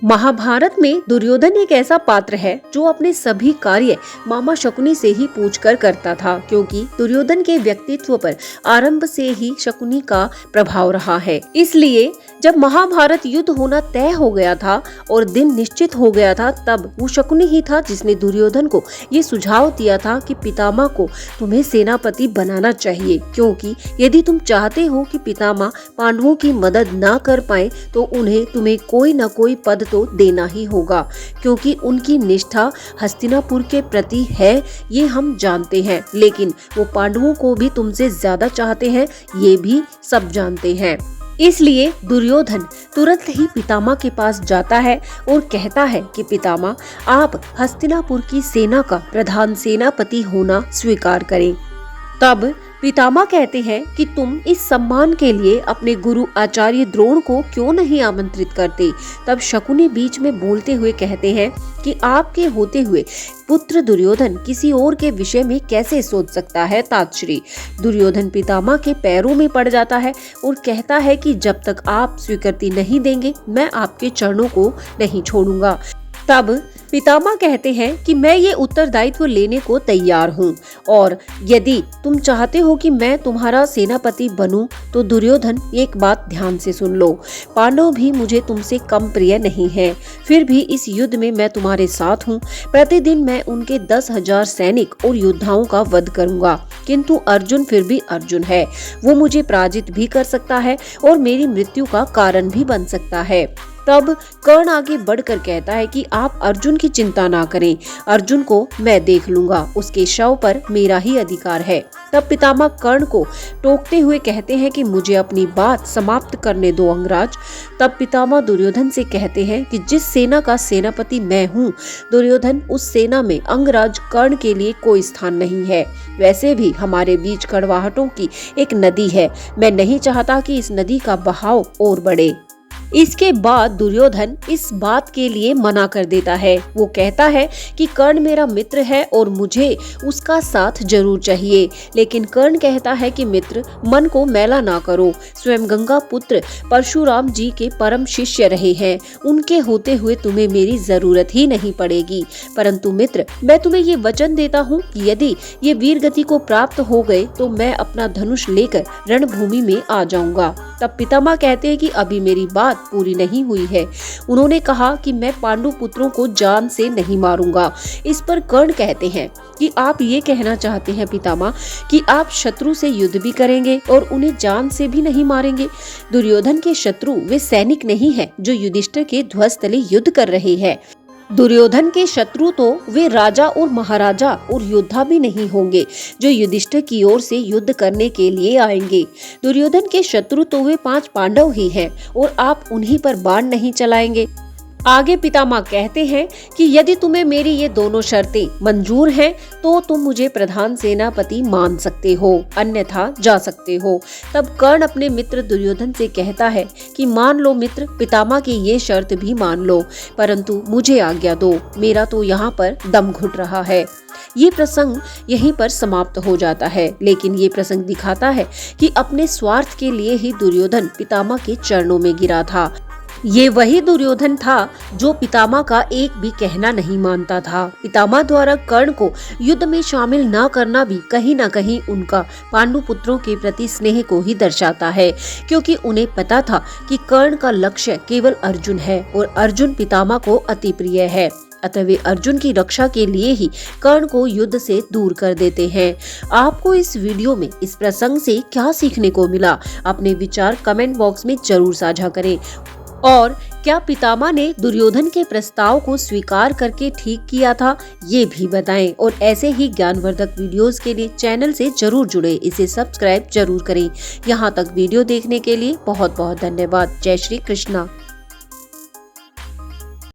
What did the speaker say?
महाभारत में दुर्योधन एक ऐसा पात्र है जो अपने सभी कार्य मामा शकुनी से ही पूछकर करता था, क्योंकि दुर्योधन के व्यक्तित्व पर आरंभ से ही शकुनी का प्रभाव रहा है। इसलिए जब महाभारत युद्ध होना तय हो गया था और दिन निश्चित हो गया था, तब वो शकुनी ही था जिसने दुर्योधन को ये सुझाव दिया था कि पितामह को तुम्हें सेनापति बनाना चाहिए, क्योंकि यदि तुम चाहते हो कि पितामह पांडवों की मदद ना कर पाए तो उन्हें तुम्हें कोई न कोई पद तो देना ही होगा, क्योंकि उनकी निष्ठा हस्तिनापुर के प्रति है, ये हम जानते हैं। लेकिन वो पांडवों को भी तुमसे ज्यादा चाहते हैं, ये भी सब जानते हैं। इसलिए दुर्योधन तुरंत ही पितामह के पास जाता है और कहता है कि पितामह, आप हस्तिनापुर की सेना का प्रधान सेनापति होना स्वीकार करें। तब पितामह कहते हैं कि तुम इस सम्मान के लिए अपने गुरु आचार्य द्रोण को क्यों नहीं आमंत्रित करते। तब शकुनी बीच में बोलते हुए कहते हैं कि आपके होते हुए पुत्र दुर्योधन किसी और के विषय में कैसे सोच सकता है तातश्री। दुर्योधन पितामह के पैरों में पड़ जाता है और कहता है कि जब तक आप स्वीकृति नहीं देंगे मैं आपके चरणों को नहीं छोड़ूंगा। तब पितामह कहते हैं कि मैं ये उत्तरदायित्व लेने को तैयार हूँ, और यदि तुम चाहते हो कि मैं तुम्हारा सेनापति बनूं तो दुर्योधन एक बात ध्यान से सुन लो, पांडव भी मुझे तुमसे कम प्रिय नहीं है, फिर भी इस युद्ध में मैं तुम्हारे साथ हूँ। प्रतिदिन मैं उनके 10,000 सैनिक और योद्धाओं का वध करूंगा, किंतु अर्जुन फिर भी अर्जुन है, वो मुझे पराजित भी कर सकता है और मेरी मृत्यु का कारण भी बन सकता है। तब कर्ण आगे बढ़कर कहता है कि आप अर्जुन की चिंता ना करें, अर्जुन को मैं देख लूंगा, उसके शव पर मेरा ही अधिकार है। तब पितामह कर्ण को टोकते हुए कहते हैं कि मुझे अपनी बात समाप्त करने दो अंगराज। तब पितामह दुर्योधन से कहते हैं कि जिस सेना का सेनापति मैं हूँ दुर्योधन, उस सेना में अंगराज कर्ण के लिए कोई स्थान नहीं है। वैसे भी हमारे बीच कड़वाहटों की एक नदी है, मैं नहीं चाहता कि इस नदी का बहाव और बढ़े। इसके बाद दुर्योधन इस बात के लिए मना कर देता है। वो कहता है कि कर्ण मेरा मित्र है और मुझे उसका साथ जरूर चाहिए। लेकिन कर्ण कहता है कि मित्र, मन को मैला ना करो, स्वयं गंगा पुत्र परशुराम जी के परम शिष्य रहे हैं, उनके होते हुए तुम्हें मेरी जरूरत ही नहीं पड़ेगी। परंतु मित्र, मैं तुम्हें ये वचन देता हूँ कि यदि ये वीर गति को प्राप्त हो गए तो मैं अपना धनुष लेकर रणभूमि में आ जाऊंगा। तब पितामह कहते हैं कि अभी मेरी बात पूरी नहीं हुई है, उन्होंने कहा कि मैं पांडु पुत्रों को जान से नहीं मारूंगा। इस पर कर्ण कहते हैं कि आप ये कहना चाहते हैं पितामह कि आप शत्रु से युद्ध भी करेंगे और उन्हें जान से भी नहीं मारेंगे। दुर्योधन के शत्रु वे सैनिक नहीं है जो युधिष्ठिर के ध्वज तले युद्ध कर रहे हैं। दुर्योधन के शत्रु तो वे राजा और महाराजा और योद्धा भी नहीं होंगे जो युधिष्ठिर की ओर से युद्ध करने के लिए आएंगे। दुर्योधन के शत्रु तो वे 5 पांडव ही हैं और आप उन्हीं पर बाण नहीं चलाएंगे। आगे पितामह कहते हैं कि यदि तुम्हें मेरी ये दोनों शर्तें मंजूर हैं तो तुम मुझे प्रधान सेनापति मान सकते हो, अन्यथा जा सकते हो। तब कर्ण अपने मित्र दुर्योधन से कहता है कि मान लो मित्र, पितामह की ये शर्त भी मान लो, परंतु मुझे आज्ञा दो, मेरा तो यहाँ पर दम घुट रहा है। ये प्रसंग यहीं पर समाप्त हो जाता है, लेकिन ये प्रसंग दिखाता है कि अपने स्वार्थ के लिए ही दुर्योधन पितामह के चरणों में गिरा था। ये वही दुर्योधन था जो पितामह का एक भी कहना नहीं मानता था। पितामह द्वारा कर्ण को युद्ध में शामिल न करना भी कहीं न कहीं उनका पांडु पुत्रों के प्रति स्नेह को ही दर्शाता है, क्योंकि उन्हें पता था कि कर्ण का लक्ष्य केवल अर्जुन है और अर्जुन पितामह को अति प्रिय है। अतः वे अर्जुन की रक्षा के लिए ही कर्ण को युद्ध से दूर कर देते हैं। आपको इस वीडियो में इस प्रसंग से क्या सीखने को मिला? अपने विचार कमेंट बॉक्स में जरूर साझा करें। और क्या पितामह ने दुर्योधन के प्रस्ताव को स्वीकार करके ठीक किया था, ये भी बताएं। और ऐसे ही ज्ञानवर्धक वीडियोस के लिए चैनल से जरूर जुड़े, इसे सब्सक्राइब जरूर करें। यहाँ तक वीडियो देखने के लिए बहुत बहुत धन्यवाद। जय श्री कृष्णा।